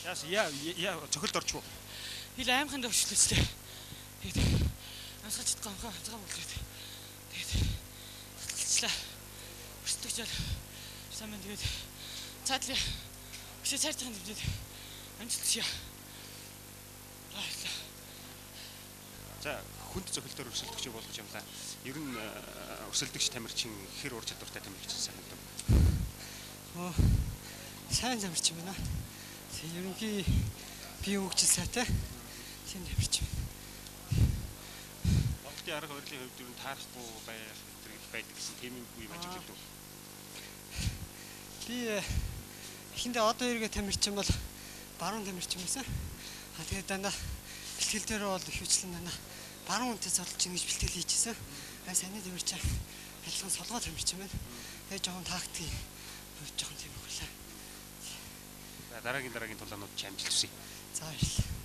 Яас яа цохилд орчих уу? Ил аймхан дэвшлээстэй. Тэгээд амсгаж чадахгүй амсгаа болоод. Тэгээд таталцлаа. Өстөгч бол сайн тэгээд цаадлаа. Бишээ цаартахын дэмжээд амжилт хүсье. За хүнд цохилдоор өрсөлдөгч болгож явлаа. Ер нь өрсөлдөгч тамирчин хэр ур чадвартай тамирчин санагдав? Сайн тамирчин байна. Ерөнхий бие хөгжил сайтай. Тийм тамирчин. Монголын арга барилын хувьд ер нь таарахгүй байдаг гэсэн тийм үе ажиглав уу? Би эхэндээ одоо иргэ тамирчин бол баруун тамирчин байсан. Тэгээд дандаа бэлтгэл дээр бол хөвчлэн дандаа баруун үнтэй зарлж ийн гэж бэлтгэл хийчихсэн. Сайн тамирчин адилхан солгоо тамирчин байна. Тэгээд жоохон тактик хувьд жоохон тийм хөлөө. Дараагийн тулаанууд ч амжилт хүсье. За баярлалаа.